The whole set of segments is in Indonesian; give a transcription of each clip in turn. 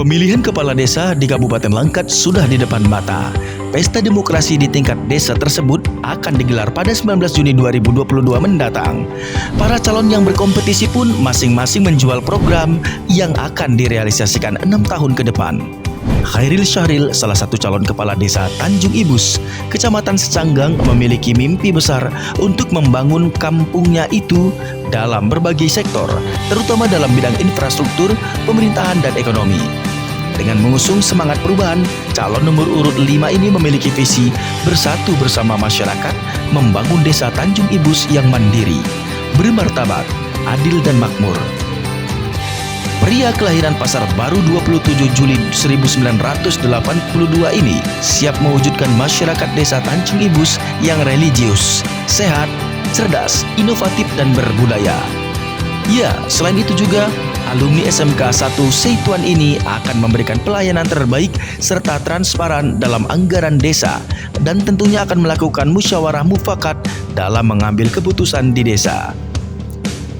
Pemilihan kepala desa di Kabupaten Langkat sudah di depan mata. Pesta demokrasi di tingkat desa tersebut akan digelar pada 19 Juni 2022 mendatang. Para calon yang berkompetisi pun masing-masing menjual program yang akan direalisasikan 6 tahun ke depan. Khairil Syahril, salah satu calon kepala desa Tanjung Ibus, Kecamatan Secanggang, memiliki mimpi besar untuk membangun kampungnya itu dalam berbagai sektor, terutama dalam bidang infrastruktur, pemerintahan, dan ekonomi. Dengan mengusung semangat perubahan, calon nomor urut 5 ini memiliki visi bersatu bersama masyarakat membangun desa Tanjung Ibus yang mandiri, bermartabat, adil, dan makmur. Pria kelahiran Pasar Baru 27 Juli 1982 ini siap mewujudkan masyarakat desa Tanjung Ibus yang religius, sehat, cerdas, inovatif, dan berbudaya. Ya, selain itu juga, alumni SMK 1 Seituan ini akan memberikan pelayanan terbaik serta transparan dalam anggaran desa dan tentunya akan melakukan musyawarah mufakat dalam mengambil keputusan di desa.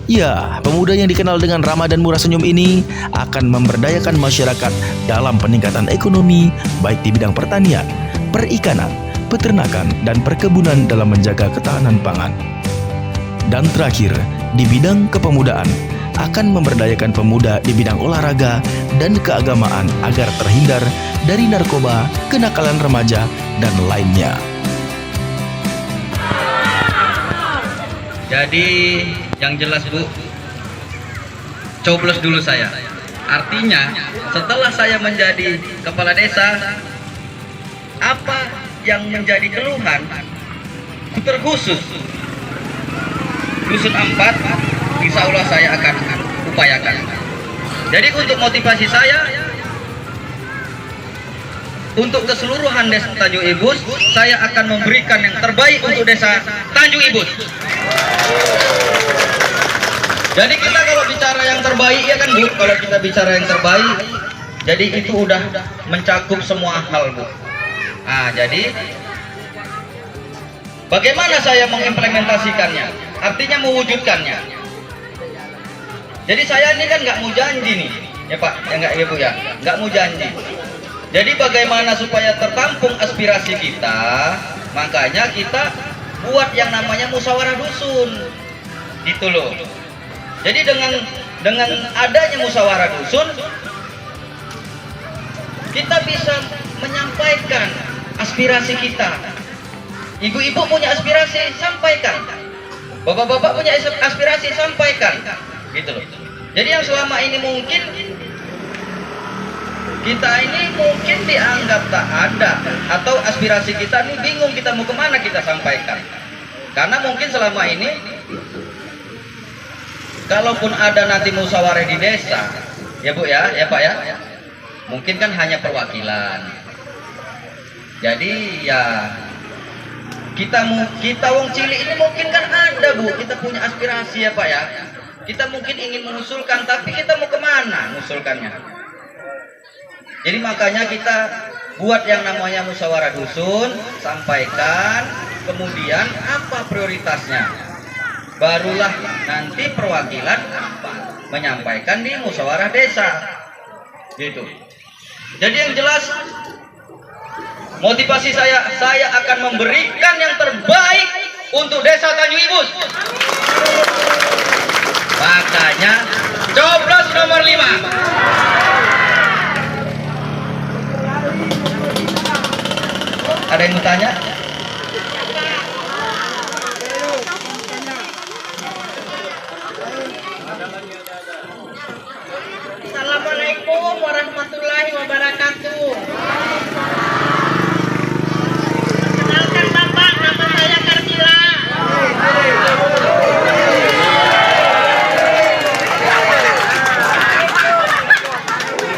Ya, pemuda yang dikenal dengan ramah dan murah senyum ini akan memberdayakan masyarakat dalam peningkatan ekonomi baik di bidang pertanian, perikanan, peternakan, dan perkebunan dalam menjaga ketahanan pangan. Dan terakhir, di bidang kepemudaan, akan memberdayakan pemuda di bidang olahraga dan keagamaan agar terhindar dari narkoba, kenakalan remaja, dan lainnya. Jadi yang jelas Bu, coblos dulu saya. Artinya setelah saya menjadi kepala desa, apa yang menjadi keluhan terkhusus Dusun 4, insya Allah saya akan upayakan. Jadi untuk motivasi saya, untuk keseluruhan desa Tanjung Ibus, saya akan memberikan yang terbaik untuk desa Tanjung Ibus. Jadi kita kalau bicara yang terbaik ya kan Bu, kalau kita bicara yang terbaik, jadi itu udah mencakup semua hal Bu. Nah jadi bagaimana saya mengimplementasikannya? Artinya mewujudkannya. Jadi saya ini kan nggak mau janji nih, ya Pak, ya nggak ya Bu ya, nggak mau janji. Jadi bagaimana supaya tertampung aspirasi kita, makanya kita buat yang namanya musyawarah dusun, gitu loh. Jadi dengan adanya musyawarah dusun, kita bisa menyampaikan aspirasi kita. Ibu-ibu punya aspirasi, sampaikan. Bapak-bapak punya aspirasi, sampaikan. Gitu loh. Jadi yang selama ini mungkin kita ini mungkin dianggap tak ada, atau aspirasi kita ini bingung kita mau kemana kita sampaikan. Karena mungkin selama ini kalaupun ada nanti musyawarah di desa, ya Bu ya, ya Pak ya, mungkin kan hanya perwakilan. Jadi ya kita wong cilik ini mungkin kan ada Bu, kita punya aspirasi ya Pak ya. Kita mungkin ingin mengusulkan, tapi kita mau kemana mengusulkannya? Jadi makanya kita buat yang namanya musyawarah dusun, sampaikan, kemudian apa prioritasnya. Barulah nanti perwakilan menyampaikan di musyawarah desa. Gitu. Jadi yang jelas motivasi saya akan memberikan yang terbaik untuk desa Tanjung Ibus. Makanya coblos nomor 5. Ada yang mau tanya? Assalamualaikum warahmatullahi wabarakatuh. Kenalkan Bapak, nama saya Karmila.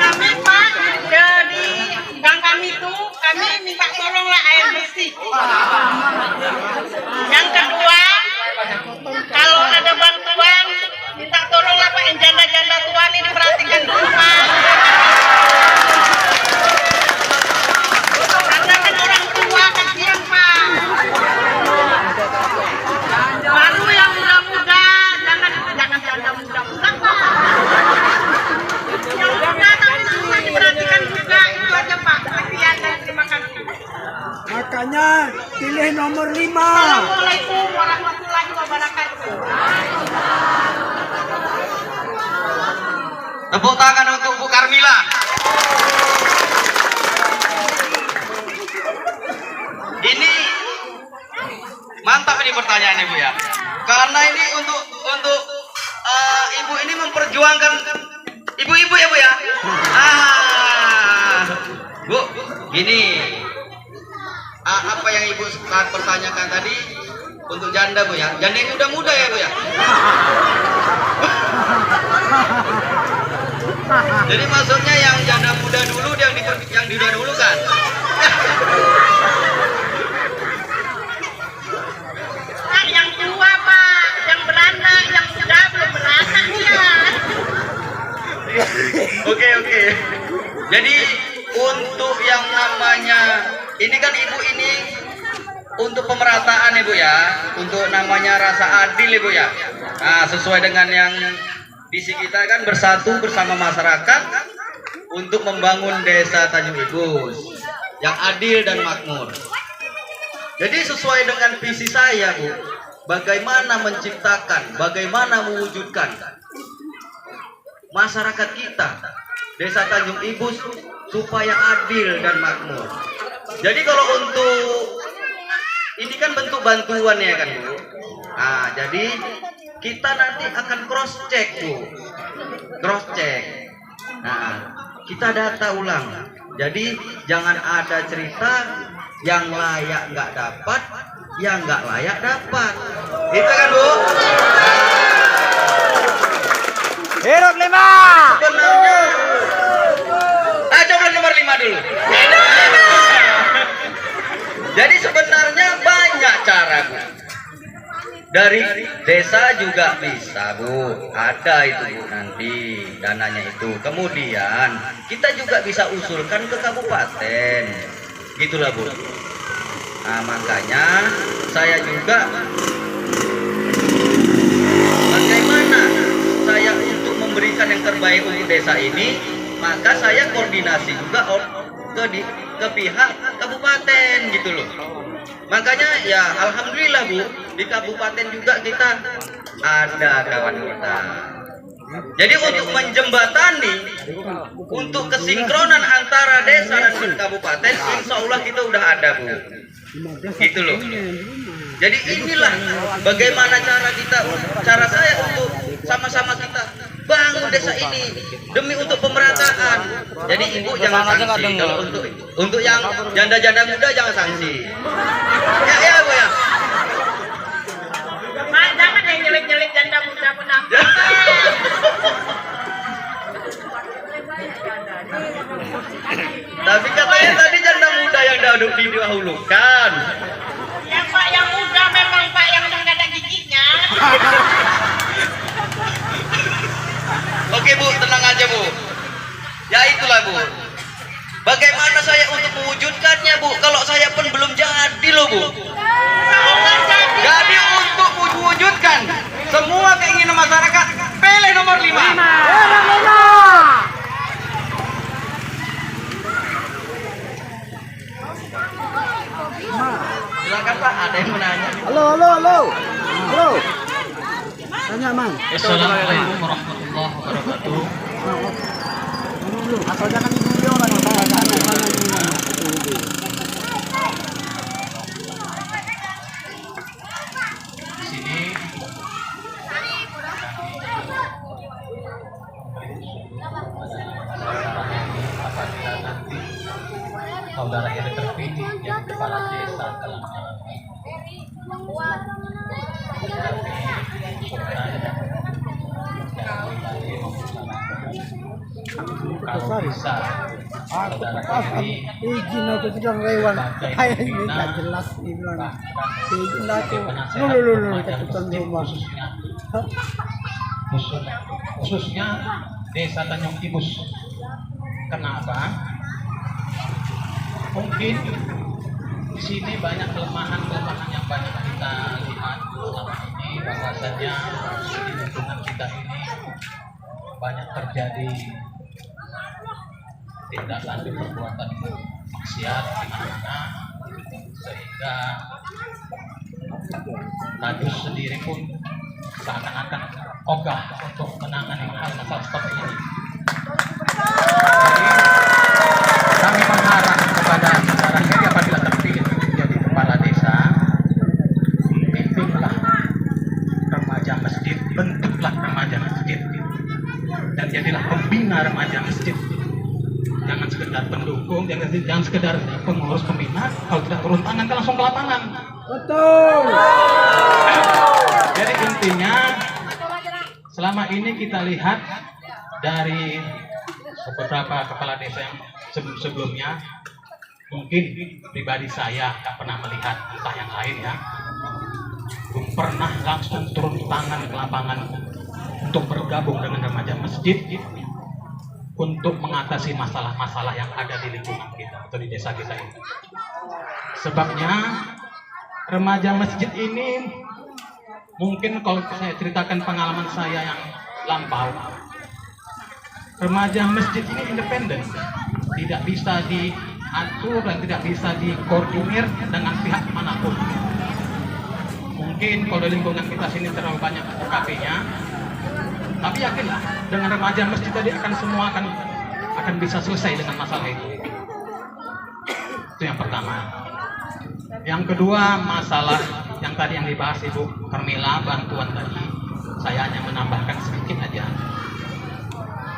Kami Pak, jadi gang kami itu kami minta tolonglah air bersih. nomor 5. Assalamualaikum warahmatullahi wabarakatuh. Tepuk tangan untuk Bu Karmila. Ini mantap ini pertanyaannya Bu ya. Karena ini untuk ibu ini memperjuangkan ibu-ibu ya Bu ya. Bu, gini. Apa yang Ibu pertanyakan tadi untuk janda Bu ya. Janda yang muda-muda ya Bu ya. Jadi maksudnya yang janda muda dulu yang didahulukan. Pak, yang tua Pak, yang beranak, yang muda belum beranak dia. Oke. Jadi untuk yang namanya ini kan Ibu ini untuk pemerataan Ibu ya, untuk namanya rasa adil Ibu ya. Nah, sesuai dengan yang visi kita kan bersatu bersama masyarakat untuk membangun desa Tanjung Ibus yang adil dan makmur. Jadi sesuai dengan visi saya Bu, bagaimana menciptakan, bagaimana mewujudkan masyarakat kita desa Tanjung Ibus supaya adil dan makmur. Jadi kalau untuk ini kan bentuk bantuan ya kan Bu. Nah, jadi kita nanti akan cross check Bu. Cross check. Nah, kita data ulang. Jadi jangan ada cerita yang layak nggak dapat, yang nggak layak dapat. Itu kan Bu? Hiruk 5. Sebenarnya coba nomor 5 dulu. Jadi sebenarnya banyak cara Bu. Dari desa juga bisa Bu. Ada itu Bu nanti dananya itu. Kemudian kita juga bisa usulkan ke kabupaten. Gitulah Bu. Nah, makanya saya juga bagaimana saya untuk memberikan yang terbaik untuk desa ini, maka saya koordinasi juga ke pihak kabupaten gitu loh. Makanya ya alhamdulillah Bu, di kabupaten juga kita ada kawan kita. Jadi untuk menjembatani, untuk kesinkronan antara desa dan kabupaten, insya Allah kita udah ada Bu. Gitu loh. Jadi inilah bagaimana cara saya untuk sama-sama kita bangun desa ini demi untuk pemerataan. Jadi Ibu jangan sanksi kalau untuk yang janda-janda muda jangan sanksi. Ya Bu ya. Pak, jangan yang nyelik-nyelik janda muda menampak. Tapi katanya tadi janda muda yang didahulukan. Ya Pak, yang muda memang Pak yang udah gak ada giginya. Oke Bu, tenang aja Bu. Ya itulah Bu. Bagaimana saya untuk mewujudkannya Bu? Kalau saya pun belum jadi loh Bu. Jadi untuk mewujudkan semua keinginan masyarakat, pilih nomor 5. Silakan Pak, ada yang menanya. Halo. Tanya Man. Assalamualaikum warahmatullahi wabarakatuh. Asal jangan video orang Di sini apabila nanti saudara yang terpilih jadi kepala desa dalam kalau bisa saudara ini izin aku bilang lewat kayak ini tak jelas dia bilang izin aku lu keputusan rumah khususnya desa Tanjung Ibus. Kenapa? Mungkin di sini banyak kelemahan-kelemahan yang banyak kita lihat selama ini, bahwasanya di lingkungan kita ini banyak terjadi tindak lanjut perbuatan maksiat di mana sehingga Kadus sendiri pun seakan-akan ogah untuk menangani hal masalah seperti ini. Jadi, kami mengharap kepada saudara Heri apabila terpilih menjadi kepala desa, pimpinlah remaja masjid, bentuklah remaja masjid, dan jadilah pembina remaja masjid. Jangan sekedar pendukung, jangan sekedar pengurus pembina. Kalau tidak turun tangan, kan langsung ke lapangan. Betul. Jadi intinya, selama ini kita lihat dari beberapa kepala desa yang sebelumnya, mungkin pribadi saya tak pernah melihat, entah yang lain ya, belum pernah langsung turun tangan ke lapangan untuk bergabung dengan remaja masjid untuk mengatasi masalah-masalah yang ada di lingkungan kita atau di desa kita ini. Sebabnya remaja masjid ini, mungkin kalau saya ceritakan pengalaman saya yang lampau, remaja masjid ini independen, tidak bisa diatur dan tidak bisa dikoordinir dengan pihak manapun. Mungkin kalau di lingkungan kita sini terlalu banyak OKP-nya, tapi yakinlah dengan remaja masjid tadi semua akan bisa selesai dengan masalah itu. Itu yang pertama. Yang kedua, masalah yang tadi yang dibahas Ibu Carmila, bantuan tadi, saya hanya menambahkan sedikit aja.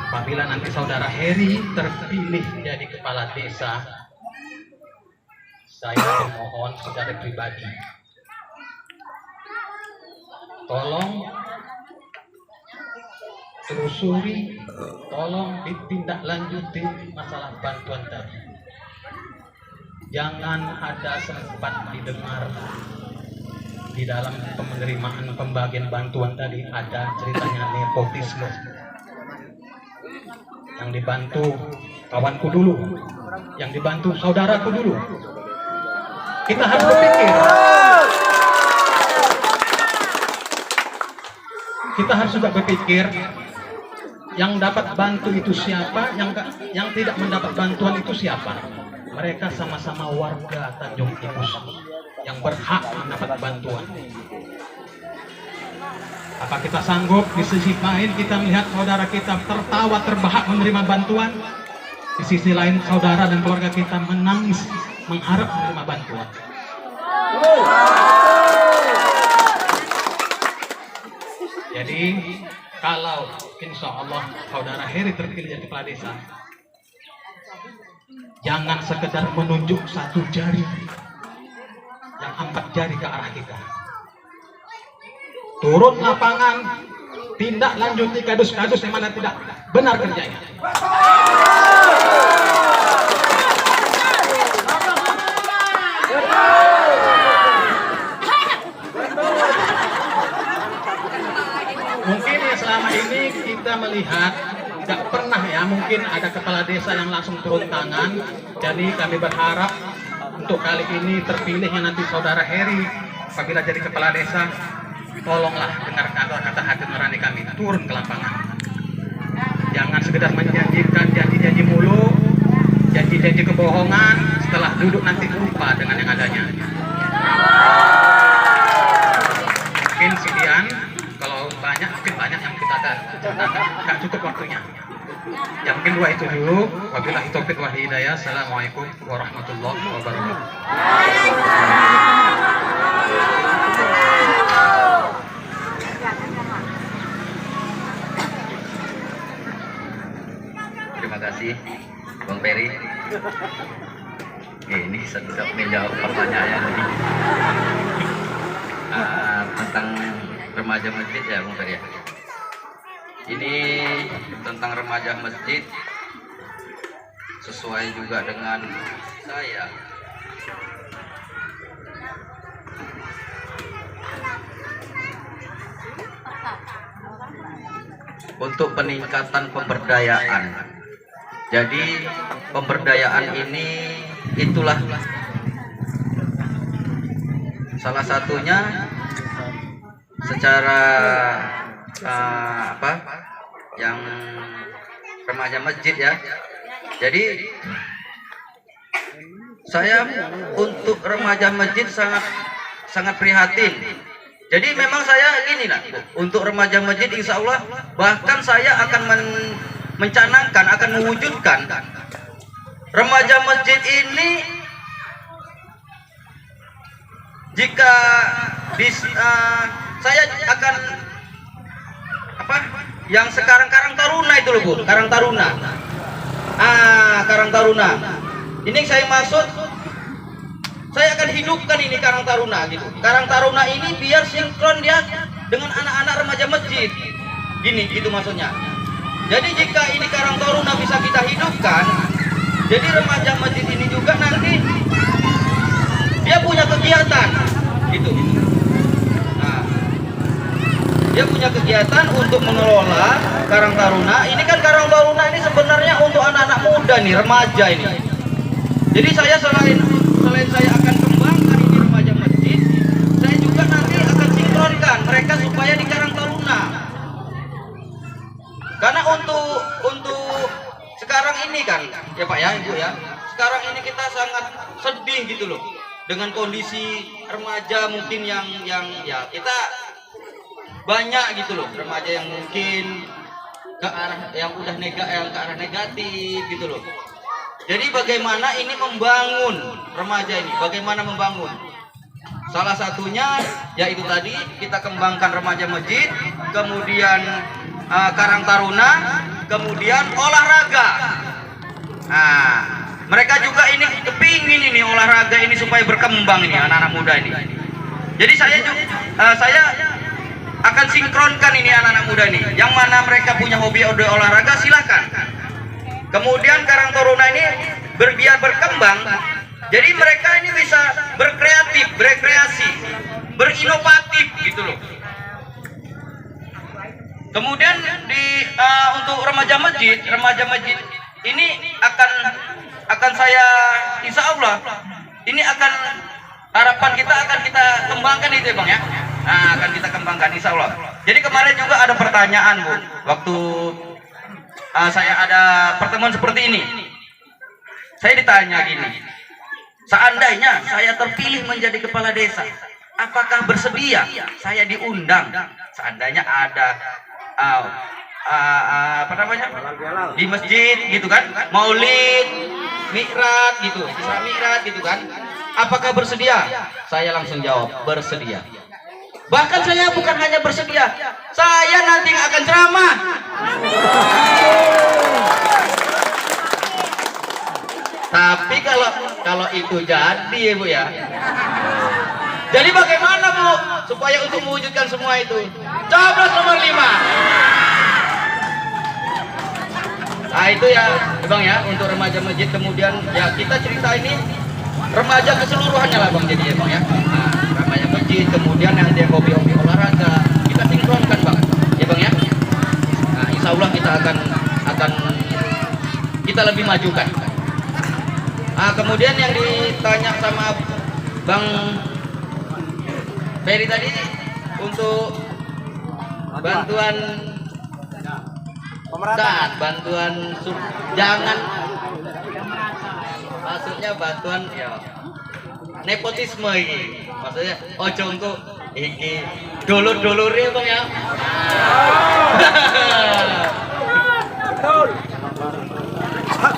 Apabila nanti saudara Heri terpilih jadi kepala desa, saya memohon secara pribadi, tolong telusuri, tolong ditindaklanjuti masalah bantuan tadi. Jangan ada sempat didengar di dalam penerimaan pembagian bantuan tadi ada ceritanya nepotisme. Yang dibantu kawanku dulu, yang dibantu saudaraku dulu. Kita harus berpikir. Kita harus juga berpikir, yang dapat bantu itu siapa, yang tidak mendapat bantuan itu siapa. Mereka sama-sama warga Tanjung Timus yang berhak mendapat bantuan. Apa kita sanggup di sisi lain kita melihat saudara kita tertawa terbahak menerima bantuan, di sisi lain saudara dan keluarga kita menangis mengharap menerima bantuan. Jadi kalau insya Allah saudara Heri terpilih jadi kepala desa, jangan sekedar menunjuk satu jari, yang 4 jari ke arah kita. Turun lapangan, tindak lanjuti kadus-kadus yang mana tidak benar kerjanya. Mungkin ya selama ini kita melihat tidak pernah ya, mungkin ada kepala desa yang langsung turun tangan. Jadi kami berharap untuk kali ini terpilihnya nanti saudara Heri apabila jadi kepala desa, tolonglah dengar kata hati nurani kami, turun ke lapangan. Jangan sekedar menjanjikan janji-janji mulu, janji-janji kebohongan, setelah duduk nanti lupa dengan yang adanya. Mungkin sekian, kalau banyak mungkin banyak yang kita ada, nggak cukup waktunya. Ya mungkin 2 itu dulu. Wabillahi taufiq wal hidayah. Assalamualaikum warahmatullahi wabarakatuh. Terima kasih Bang Peri. Ini sudah menjawab pertanyaan ini tentang remaja masjid ya Bang Peri. Ini tentang remaja masjid sesuai juga dengan saya. Untuk peningkatan pemberdayaan. Jadi pemberdayaan ini itulah salah satunya secara yang remaja masjid ya. Jadi saya untuk remaja masjid sangat prihatin Jadi memang saya gini lah, Bu, untuk remaja masjid insya Allah bahkan saya akan mencanangkan, akan mewujudkan remaja masjid ini jika saya akan apa yang sekarang Karang Taruna itu loh Bu, Karang Taruna. Karang Taruna. Ini saya maksud saya akan hidupkan ini Karang Taruna gitu. Karang Taruna ini biar sinkron dia dengan anak-anak remaja masjid. Gini gitu maksudnya. Jadi jika ini Karang Taruna bisa kita hidupkan, jadi remaja masjid ini juga nanti dia punya kegiatan gitu. Nah, dia punya kegiatan untuk mengelola Karang Taruna. Ini kan Karang Taruna ini sebenarnya untuk anak-anak muda nih, remaja ini. Jadi saya selain saya akan kembangkan ini remaja masjid, saya juga nanti akan sinkronkan mereka supaya di Karang Taruna. Karena untuk sekarang ini kan, ya Pak ya, Ibu ya, sekarang ini kita sangat sedih gitu loh dengan kondisi remaja mungkin yang ya kita banyak gitu loh remaja yang mungkin ke arah yang udah ke arah negatif gitu loh. Jadi bagaimana ini membangun remaja ini, bagaimana membangun? Salah satunya yaitu tadi kita kembangkan remaja masjid, kemudian Karang Taruna, kemudian olahraga. Nah, mereka juga ini kepingin ini olahraga ini supaya berkembang ini anak-anak muda ini. Jadi saya akan sinkronkan ini anak-anak muda ini. Yang mana mereka punya hobi olahraga silakan. Kemudian Karang Taruna ini biar berkembang, jadi mereka ini bisa berkreatif, berkreasi, berinovatif gitu loh. Kemudian untuk remaja masjid ini akan saya insya Allah ini akan harapan kita akan kita kembangkan itu ya Bang ya. Nah, akan kita kembangkan insya Allah. Jadi kemarin juga ada pertanyaan Bu, waktu saya ada pertemuan seperti ini, saya ditanya gini, seandainya saya terpilih menjadi kepala desa, apakah bersedia saya diundang seandainya ada apa namanya di masjid gitu kan, maulid, mi'raj gitu, Isra Mi'raj gitu kan, apakah bersedia? Saya langsung jawab bersedia. Bahkan saya bukan hanya bersedia, saya nanti akan ceramah. Tapi kalau itu jadi ya Bu ya. Jadi bagaimana Bu supaya untuk mewujudkan semua itu? Coblos nomor 5. Nah itu ya Bang ya, untuk remaja masjid. Kemudian ya kita cerita ini remaja keseluruhannya lah Bang, jadi ya Bang ya. Nah, remaja masjid, kemudian yang ada hobi-hobi olahraga, kita sinkronkan Bang, ya Bang ya. Nah insya Allah kita akan kita lebih majukan. Nah kemudian yang ditanya sama Bang Ferry tadi untuk bantuan bantuan jangan maksudnya bantuan ya nepotisme ini, maksudnya ojo untuk iki dulur-dulurnya Bang ya.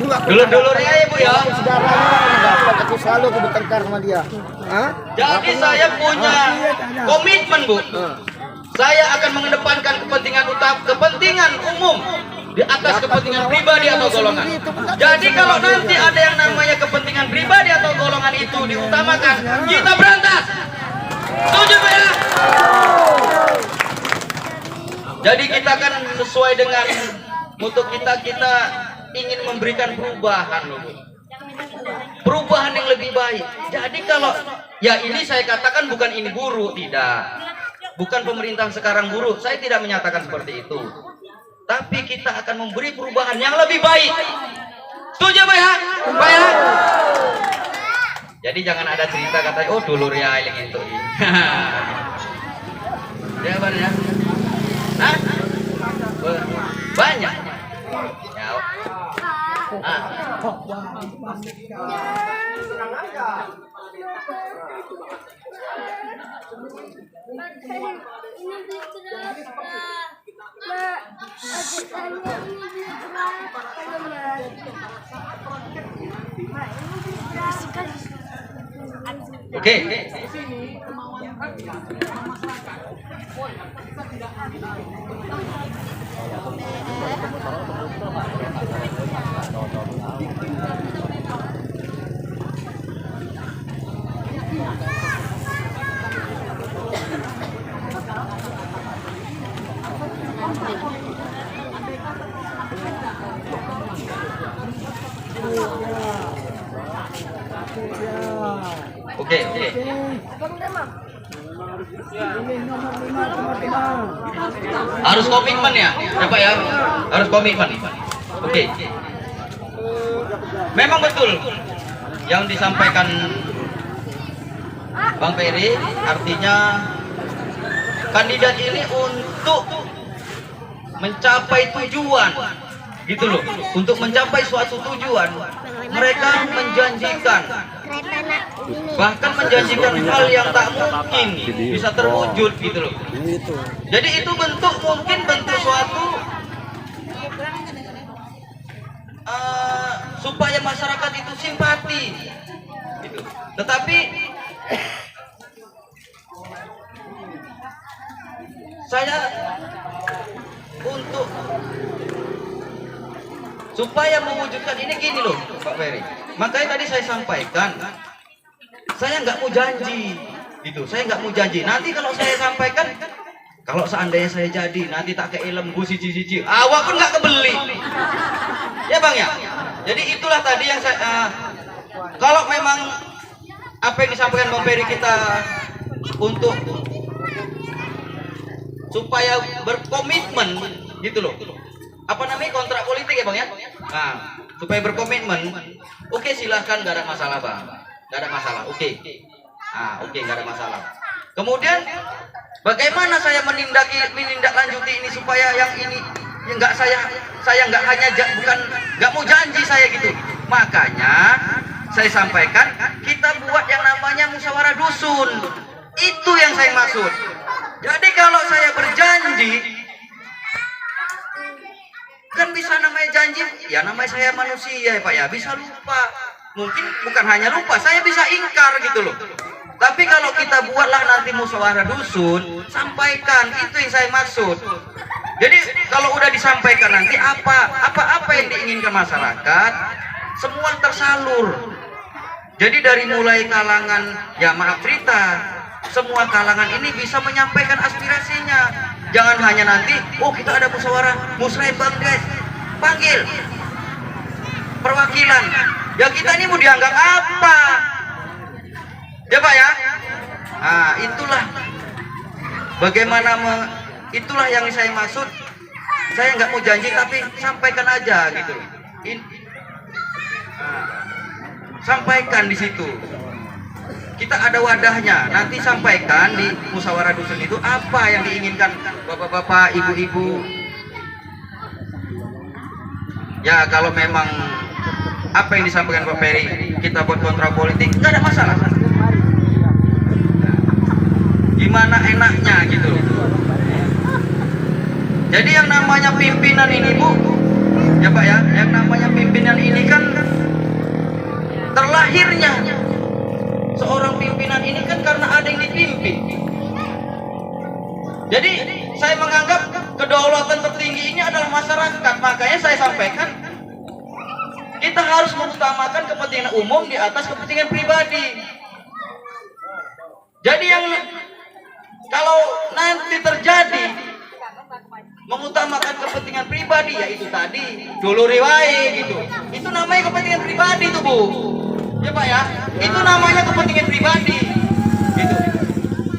Dulur-dulurnya ya Bu ya. Aku selalu aku bertengkar sama dia. Jadi saya punya komitmen Bu. Saya akan mengedepankan kepentingan umum di atas kepentingan pribadi atau golongan. Jadi kalau nanti ada yang namanya kepentingan pribadi atau golongan itu diutamakan, kita berantas. Setuju Pak ya? Jadi kita kan sesuai dengan mutu kita ingin memberikan perubahan loh. Perubahan yang lebih baik. Jadi kalau ya ini saya katakan bukan ini buruk, tidak. Bukan pemerintahan sekarang buruk, saya tidak menyatakan seperti itu. Tapi kita akan memberi perubahan yang lebih baik. Setuju Pak ya? Pak ya? Jadi jangan ada cerita kata oh dulur ya yang itu. Ya Pak ya? Hah? Banyak. Ya. Oke. Oke. Harus komitmen ya Pak ya? Harus komitmen. Oke. Memang betul yang disampaikan Bang Ferry, artinya kandidat ini untuk mencapai tujuan, gitu loh. Untuk mencapai suatu tujuan, mereka menjanjikan, bahkan menjanjikan hal yang tak mungkin bisa terwujud, gitu loh. Jadi itu bentuk suatu supaya masyarakat itu simpati, gitu. Tetapi saya untuk supaya mewujudkan ini gini loh Pak Ferry. Makanya tadi saya sampaikan, saya nggak mau janji, gitu. Saya nggak mau janji. Nanti kalau saya sampaikan, kalau seandainya saya jadi, nanti tak ke lembu siji-siji, awak pun nggak kebeli, ya Bang ya. Jadi itulah tadi yang saya, kalau memang apa yang disampaikan Bang Ferry kita untuk supaya berkomitmen, gitu loh. Apa namanya, kontrak politik ya Bang ya. Nah, supaya berkomitmen, oke, silahkan, gak ada masalah Bang, gak ada masalah. Oke. Oke, gak ada masalah. Kemudian bagaimana saya menindaklanjuti ini supaya yang ini yang nggak saya nggak hanya bukan nggak mau janji saya, gitu. Makanya saya sampaikan kita buat yang namanya musyawarah dusun. Itu yang saya maksud. Jadi kalau saya berjanji, kan bisa namanya janji, ya namanya saya manusia ya Pak ya, bisa lupa. Mungkin bukan hanya lupa, saya bisa ingkar, gitu loh. Tapi kalau kita buatlah nanti musyawarah dusun, sampaikan, itu yang saya maksud. Jadi kalau udah disampaikan nanti apa yang diinginkan masyarakat, semua tersalur. Jadi dari mulai kalangan, ya maaf cerita, semua kalangan ini bisa menyampaikan aspirasinya. Jangan hanya nanti, oh kita ada musrembang guys, panggil perwakilan. Ya kita ini mau dianggap apa? Ya Pak ya. Nah, itulah bagaimana itulah yang saya maksud. Saya nggak mau janji tapi sampaikan aja, gitu. Sampaikan di situ. Kita ada wadahnya. Nanti sampaikan di musyawarah dusun itu apa yang diinginkan bapak-bapak, ibu-ibu. Ya kalau memang apa yang disampaikan Pak Ferry kita buat kontrak politik, nggak ada masalah. Gimana enaknya, gitu. Jadi yang namanya pimpinan ini Bu, ya Pak ya, yang namanya pimpinan ini kan terlahirnya seorang pimpinan ini kan karena ada yang dipimpin. Jadi saya menganggap kedaulatan tertinggi ini adalah masyarakat. Makanya saya sampaikan kita harus mengutamakan kepentingan umum di atas kepentingan pribadi. Jadi yang kalau nanti terjadi mengutamakan kepentingan pribadi, ya itu tadi dulu riwayat, gitu. Itu namanya kepentingan pribadi tuh Bu. Ya Pak ya, itu namanya kepentingan pribadi, gitu.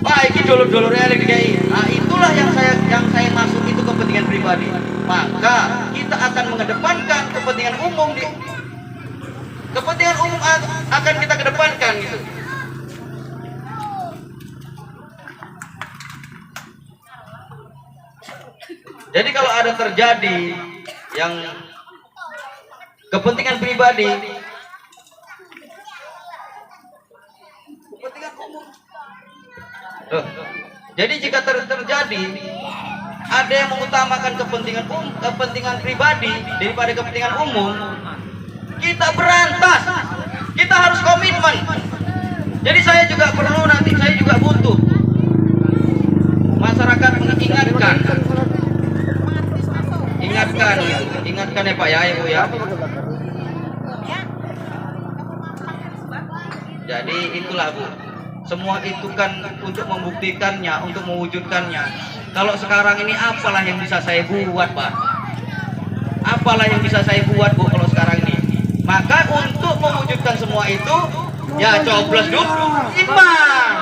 Pak, ini dulu reality. Nah, itulah yang saya maksud, itu kepentingan pribadi. Maka kita akan mengedepankan kepentingan umum akan kita kedepankan, gitu. Jadi kalau ada terjadi yang kepentingan pribadi, kepentingan umum, Jadi jika terjadi ada yang mengutamakan kepentingan pribadi daripada kepentingan umum, kita berantas. Kita harus komitmen. Jadi saya juga perlu, nanti saya juga butuh masyarakat ingatkan ya Pak ya, Ibu ya. Jadi itulah Bu, semua itu kan untuk membuktikannya, untuk mewujudkannya. Kalau sekarang ini apalah yang bisa saya buat Pak? Apalah yang bisa saya buat Bu kalau sekarang ini? Maka untuk mewujudkan semua itu, ya coblos dulu imbang.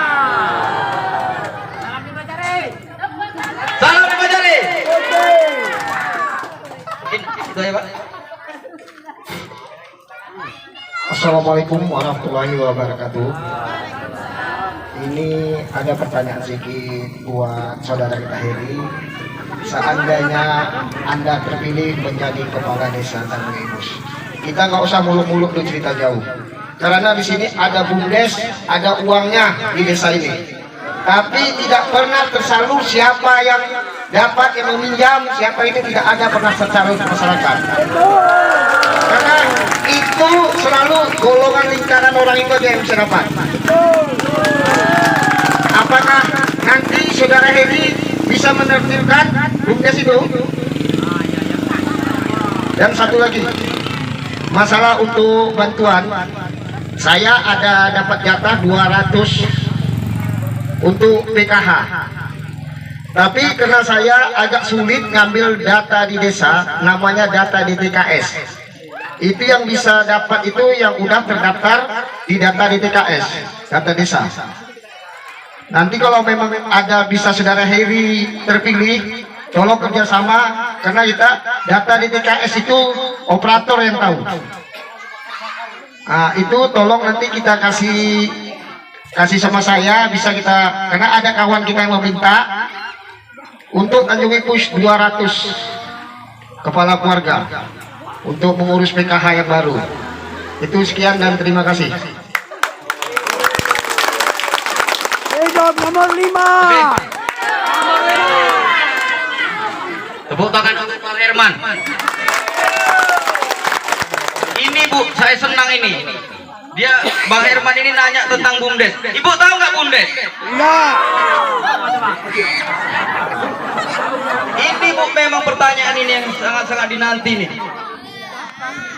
Salam Bajari. Itu ya Pak. Assalamualaikum warahmatullahi wabarakatuh. Ini ada pertanyaan sedikit buat saudara kita Heri. Seandainya Anda terpilih menjadi kepala desa Tanjung Ibus, kita nggak usah muluk-muluk tuh cerita jauh. Karena di sini ada BUMDes, ada uangnya di desa ini. Tapi tidak pernah tersalur siapa yang dapat yang meminjam, siapa itu tidak ada pernah tersalur ke masyarakat. Karena itu selalu golongan lingkaran orang itu aja yang bisa dapat. Apakah nanti saudara Heri bisa menertibkan BUMDes itu? Dan satu lagi, masalah untuk bantuan, saya ada dapat jatah 200 untuk PKH. Tapi karena saya agak sulit ngambil data di desa, namanya data di TKS. Itu yang bisa dapat itu yang udah terdaftar di data di TKS, data desa. Nanti kalau memang ada bisa saudara Heri terpilih, tolong kerjasama, karena kita data di TKS itu operator yang tahu. Nah, itu tolong nanti kita kasih sama saya, bisa kita, karena ada kawan kita yang meminta untuk Tanjung Ibus 200 kepala keluarga untuk mengurus PKH yang baru. Itu sekian dan terima kasih. Hidup nomor 5. Tepuk tangan untuk Pak Herman. Ini Bu, saya senang ini. Dia, Bang Herman ini nanya tentang BUMDes. Ibu tahu nggak BUMDes? Enggak. Ini Bu, memang pertanyaan ini yang sangat-sangat dinanti nih.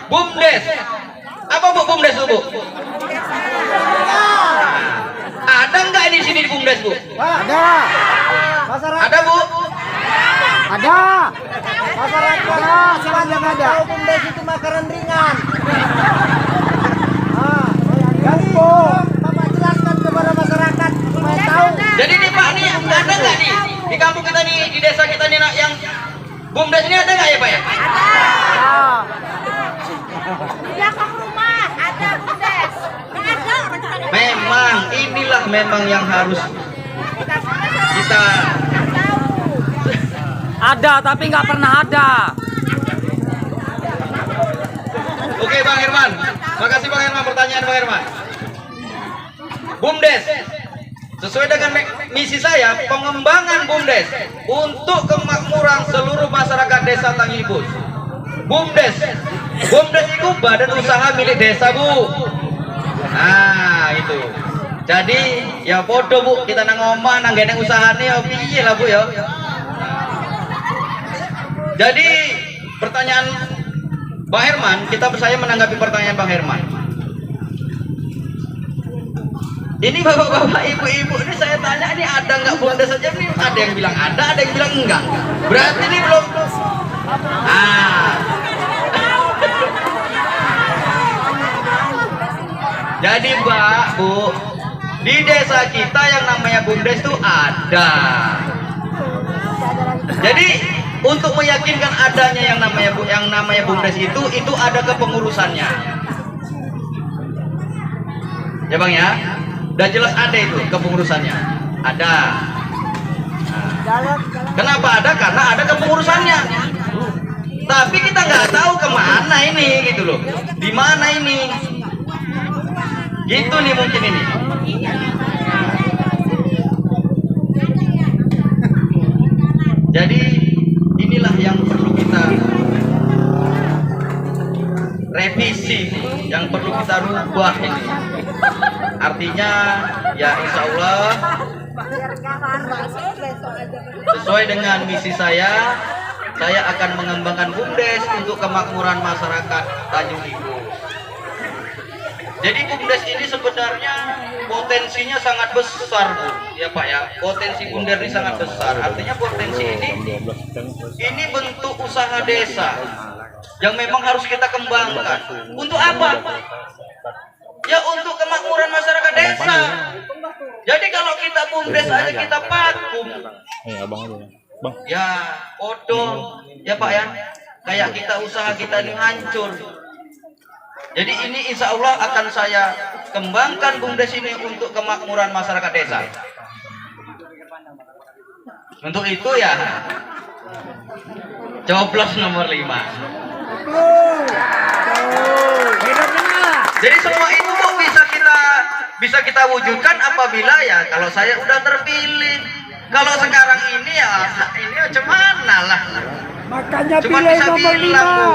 BUMDes. Apa Bu BUMDes Bu? Ada nggak di sini di BUMDes Bu? Ada. Masyarakat. Ada Bu? Ada. Masyarakat sepanjang ada. BUMDes itu makanan ringan. Bapak jelaskan kepada masyarakat supaya tahu. Jadi nih Pak, nih ada nggak nih di kampung kita nih, di desa kita nih yang BUMDes ini ada nggak ya Pak ya? Di belakang rumah ada BUMDes. Nggak ada. Memang inilah memang yang harus kita. Ada tapi nggak pernah ada. Oke Bang Herman, makasih Bang Herman, pertanyaan Bang Herman. BUMDes, sesuai dengan misi saya, pengembangan BUMDes untuk kemakmuran seluruh masyarakat desa Tanjung Ibus. BUMDes itu badan usaha milik desa Bu. Nah itu. Jadi ya podo Bu, kita nang omah nang gene usahane ya piye lah Bu ya. Jadi pertanyaan Bang Herman, saya menanggapi pertanyaan Bang Herman. Ini bapak-bapak, ibu-ibu, ini saya tanya, ini ada nggak BUMDes saja? Ini ada yang bilang ada yang bilang enggak. Berarti ini belum. Jadi Mbak, Bu, di desa kita yang namanya BUMDes itu ada. Jadi untuk meyakinkan adanya yang namanya BUMDes itu ada kepengurusannya. Ya Bang ya, udah jelas ada itu kepengurusannya. Ada. Nah, kenapa ada? Karena ada kepengurusannya. Tapi kita nggak tahu kemana ini gitu loh. Di mana ini? Gitu nih mungkin ini. Jadi inilah yang perlu kita revisi, yang perlu kita rubah ini. Artinya ya insya Allah sesuai dengan misi saya akan mengembangkan BUMDes untuk kemakmuran masyarakat Tanjung Ibu. Jadi BUMDes ini sebenarnya potensinya sangat besar, Bu. Ya Pak ya, potensi BUMDes ini sangat besar. Artinya potensi ini bentuk usaha desa yang memang harus kita kembangkan. Untuk apa? Ya untuk kemakmuran masyarakat desa. Jadi kalau kita BUMDes aja kita vakum, ya bodoh, ya Pak ya. Kayak kita usaha kita ini hancur. Jadi ini insya Allah akan saya kembangkan BUMDes ini untuk kemakmuran masyarakat desa. Untuk itu ya coblos nomor 5. Jadi semua itu kok bisa kita wujudkan apabila ya kalau saya udah terpilih. Kalau sekarang ini ya ini macam mana lah. Makanya Cuma pilih bisa nomor bilang, 5. Bu.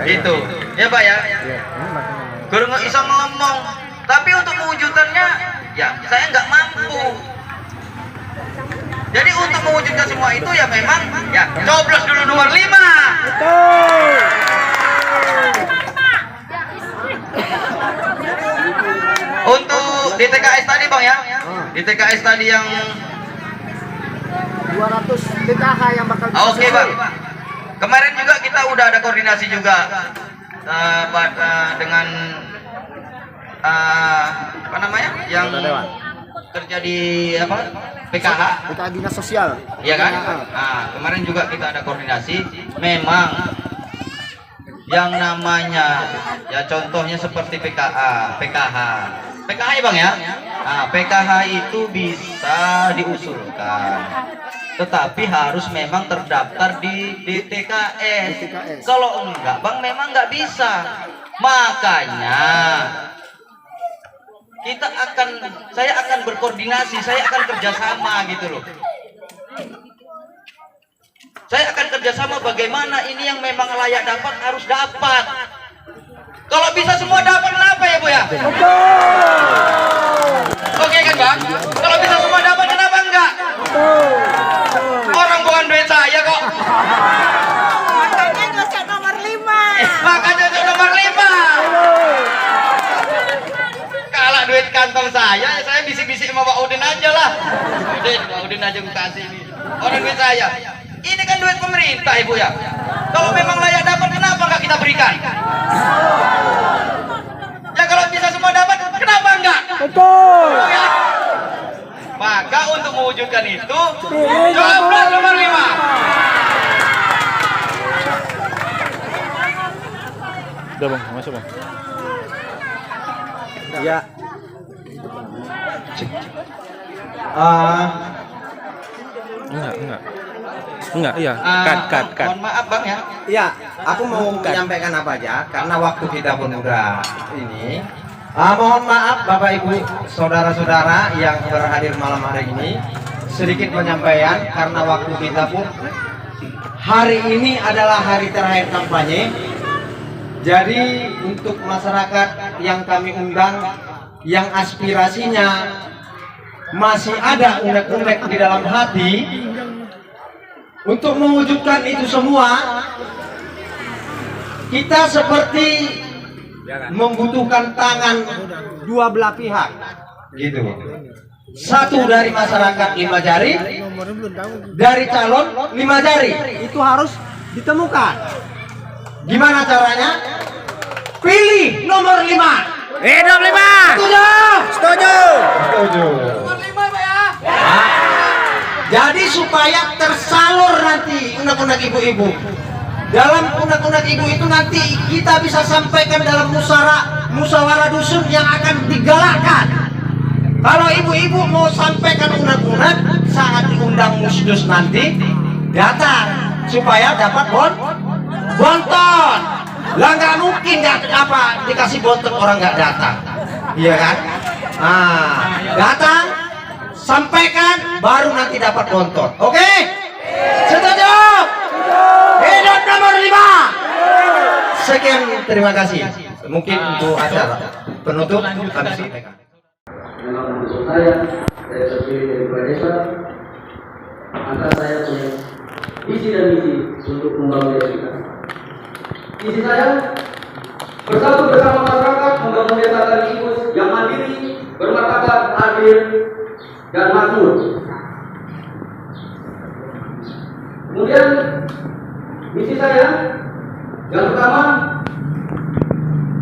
Itu ya Pak ya. Guru nggak bisa ngomong, tapi untuk mewujudkannya ya saya nggak mampu. Jadi untuk mewujudkan semua itu ya memang ya coblos dulu nomor 5. Betul. Untuk di TKS tadi Bang ya, di TKS tadi yang 200 PKH yang bakal Oke Bang. Kemarin juga kita udah ada koordinasi juga dengan apa namanya yang kerja di apa PKH, PKH Dinas Sosial. iya kan? Nah, kemarin juga kita ada koordinasi. Memang yang namanya ya contohnya seperti PKH ya Bang ya. Nah, PKH itu bisa diusulkan, tetapi harus memang terdaftar di DTKS. Kalau enggak Bang memang nggak bisa. Makanya saya akan berkoordinasi, saya akan kerjasama gitu loh. Saya akan kerjasama bagaimana ini yang memang layak dapat harus dapat. Kalau bisa semua dapat kenapa ya Bu ya? Oke kan Bang? Kalau bisa semua dapat kenapa enggak? Orang bukan duit saya kok. Makanya nyosok nomor 5. Makanya itu nomor 5. Kalau duit kantong saya bisik-bisik sama Pak Udin aja lah. Pak Udin aja gue kasih ini. Orang duit saya. Ini kan duit pemerintah Ibu ya. Kalau memang layak dapat kenapa nggak kita berikan? Ya kalau bisa semua dapat kenapa enggak? Betul. Ya. Maka untuk mewujudkan itu Pilih coblos nomor 5. Udah Bang, masuk Bang. Ya. Enggak, iya. Cut. Mohon maaf Bang ya. Iya, aku mau menyampaikan apa aja karena waktu kita pun udah ini. Mohon maaf Bapak Ibu, saudara-saudara yang berhadir malam hari ini. Sedikit penyampaian karena waktu kita pun hari ini adalah hari terakhir kampanye. Jadi untuk masyarakat yang kami undang yang aspirasinya masih ada unek-unek di dalam hati, untuk mewujudkan itu semua kita seperti membutuhkan tangan dua belah pihak gitu. Satu dari masyarakat 5 jari, dari calon 5 jari. Itu harus ditemukan. Gimana caranya? Pilih nomor 5. Hidup 5. Setuju? Setuju. Nomor 5 Pak ya. Jadi supaya tersalur nanti undang-undang ibu-ibu. Dalam undang-undang ibu itu nanti kita bisa sampaikan dalam musyawarah dusun yang akan digalakkan. Kalau ibu-ibu mau sampaikan undang-undang saat diundang musdus nanti datang supaya dapat bonton. Lah nggak mungkin apa dikasih bonton orang nggak datang, iya kan? Nah, datang sampaikan, baru nanti dapat nonton. Oke? Setuju? Hidup nomor 5. Sekian, terima kasih. Mungkin untuk acara penutup kami sampaikan. Memang untuk saya terpilih dari Kepala Desa, maka saya punya visi dan misi untuk membangun desa kita. Visi saya bersatu bersama masyarakat membangun desa Kaliimus yang mandiri, bermartabat, adil, dan makmur. Kemudian misi saya yang pertama,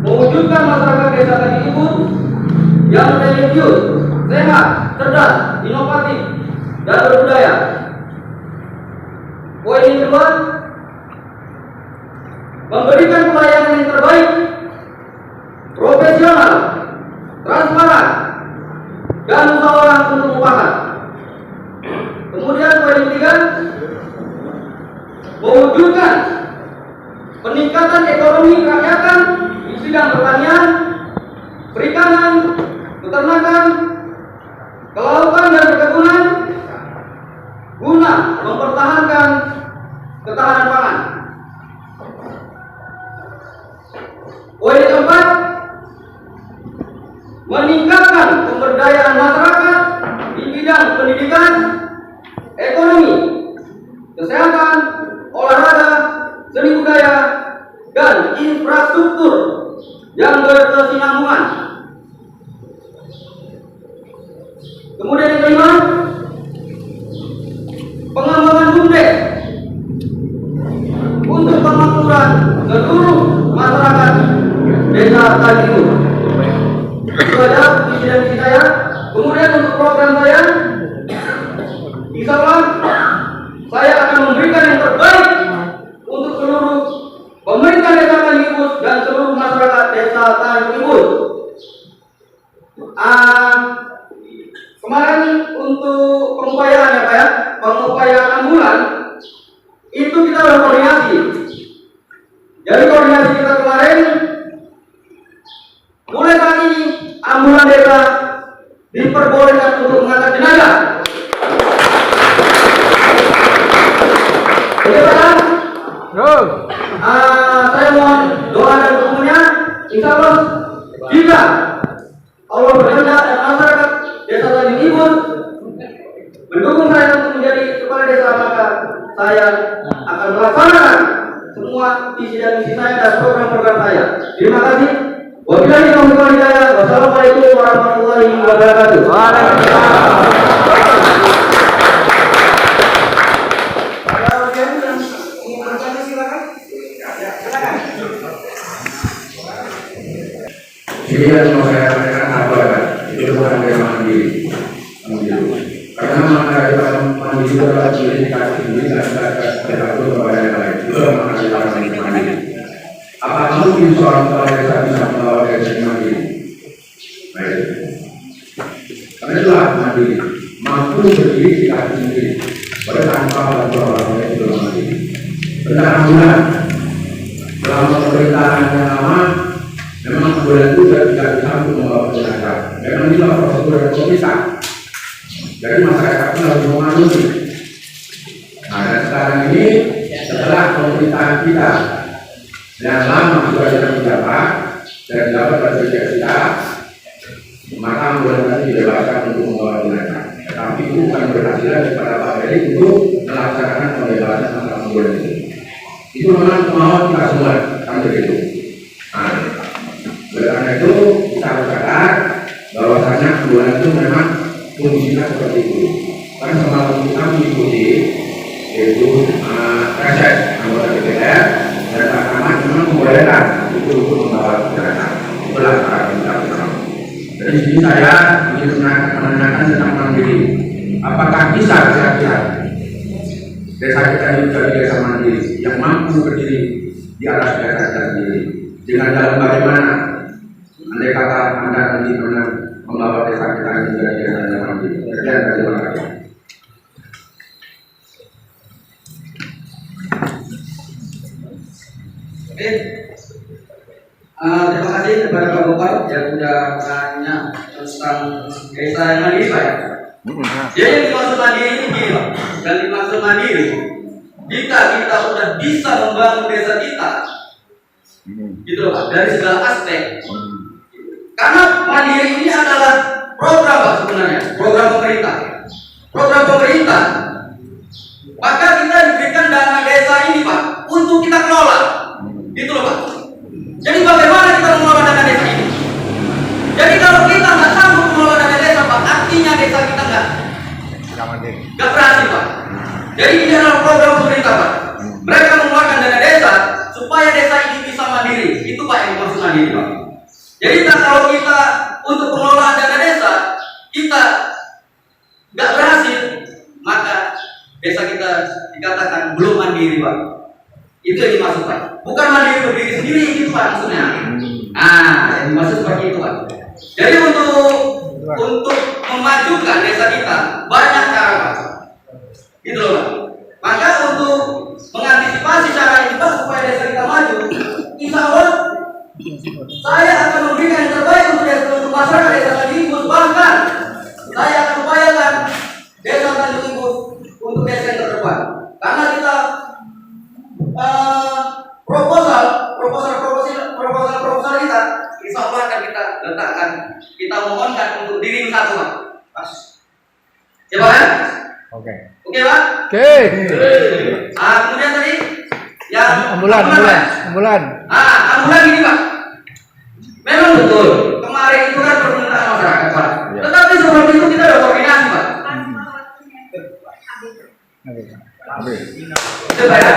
mewujudkan masyarakat desa Kaliimus yang religius, sehat, cerdas, inovatif, dan berbudaya. Poin yang kedua, memberikan pelayanan yang terbaik, profesional, transparan, dan musyawarah untuk mufakat. Kemudian poin yang ketiga, mewujudkan peningkatan ekonomi kerakyatan di bidang pertanian, perikanan, peternakan, kelautan dan perkebunan guna mempertahankan ketahanan pangan. Poin keempat, meningkatkan pemberdayaan masyarakat di bidang pendidikan, ekonomi, kesehatan, olahraga, seni budaya, dan infrastruktur yang berkesinambungan. Kemudian yang kelima, pengembangan BUMDes untuk pemakmuran seluruh masyarakat desa Kaliimus. Itu saja visi dan misi saya. Kemudian untuk program saya, insya Allah saya akan memberikan yang terbaik untuk seluruh pemerintah desa Kaliimus dan seluruh masyarakat desa Kaliimus. Kemarin untuk pengupayaan ya Pak ya, pengupayaan ambulan itu kita sudah koordinasi. Jadi koordinasi kita kemarin, mulai saat ini ambulan desa diperbolehkan untuk mengangkat jenazah. Oke Pak? Saya mohon doa dan dukungannya. Insya Allah jika Allah berkehendak dan masyarakat desa Kaliimus mendukung saya untuk menjadi kepala desa, maka saya akan melaksanakan semua visi dan misi saya dan program-program saya. Terima kasih. Wabillahi taufiq wal hidayah. Wassalamualaikum warahmatullahi wabarakatuh. Ini yang mau saya sampaikan apa itu bukan yang mandiri. Karena masyarakat mandiri itu adalah ciri khas ini dan tergantung kepada yang lain. Itu masyarakat mandiri. Apa mungkin seorang kepala desa bisa membawa desa mandiri? Baik. Karena itulah mandiri, mampu berdiri di kaki sendiri, tanpa bantuan orang lain itu mandiri. Tentang bulan selama pemerintahan yang lama, memang bulan itu tidak bisa untuk membawa jenazah. Memang inilah prosedur yang terpisah. Jadi masyarakat pun harus memahami. Nah, dan sekarang ini setelah pemerintahan kita yang lama sudah tidak menjabat dan dapat bekerja kita, maka bulan tadi dibebaskan untuk membawa jenazah. Tetapi itu bukan berhasil kepada Pak Heri untuk melaksanakan pembebasan masalah bulan itu. Itu memang kemauan kita semua, kan begitu. Nah, oleh karena itu kita harus sadar bahwasanya bulan itu memang fungsinya seperti itu. Karena semalam kita mengikuti yaitu reses anggota DPR dan mahkamah memang membolehkan itu untuk membawa jenazah. Itulah cara kita bersama. Dari sini saya ingin menanyakan tentang mandiri. Apakah bisa kira-kira desa kita ini menjadi desa mandiri yang mampu berdiri di atas desa sendiri? Dengan dalam bagaimana? Andai kata Anda nanti pernah membawa desa kita ini menjadi desa yang mandiri. Sekian, terima kasih. Oke, terima kasih kepada Pak Bupati yang sudah tanya tentang desa yang mandiri Pak. Jadi yang dimaksud mandiri ini gini Pak. Yang dimaksud mandiri, jika kita sudah bisa membangun desa kita, gitu loh Pak, dari segala aspek. Karena mandiri ini adalah program Pak sebenarnya, program pemerintah. Program pemerintah. Maka kita diberikan dana desa ini Pak untuk kita kelola, gitu loh Pak. Jadi bagaimana kita mengelola dana desa ini? Jadi kalau kita nggak sanggup mengelola dana desa Pak, artinya desa kita nggak berhasil Pak. Jadi ini adalah program pemerintah Pak. Mereka mengeluarkan dana desa supaya desa ini bisa mandiri. Itu Pak yang dimaksud mandiri Pak. Jadi kalau kita untuk pengelolaan dana desa kita nggak berhasil, maka desa kita dikatakan belum mandiri Pak. Itu yang dimaksud Pak. Bukan mandiri berdiri sendiri itu Pak maksudnya. Yang dimaksud seperti itu Pak. Jadi untuk memajukan desa kita banyak cara Pak. Gitu loh Pak. Maka untuk mengantisipasi cara ini Pak supaya desa kita maju, insya Allah saya akan memberikan yang terbaik untuk masyarakat desa Tanjung Imbus. Bahkan saya akan upayakan desa Tanjung Imbus untuk desa yang terdepan. Karena kita proposal kita insya Allah akan kita letakkan, kita mohonkan untuk diri satu Pak. Ya Pak ya? Oke Pak? Kemudian tadi yang ambulan. Ambulan ini Pak, memang betul kemarin itu kan permintaan masyarakat Pak. Tetapi sebelum itu kita ada koordinasi Pak. Itu Pak ya.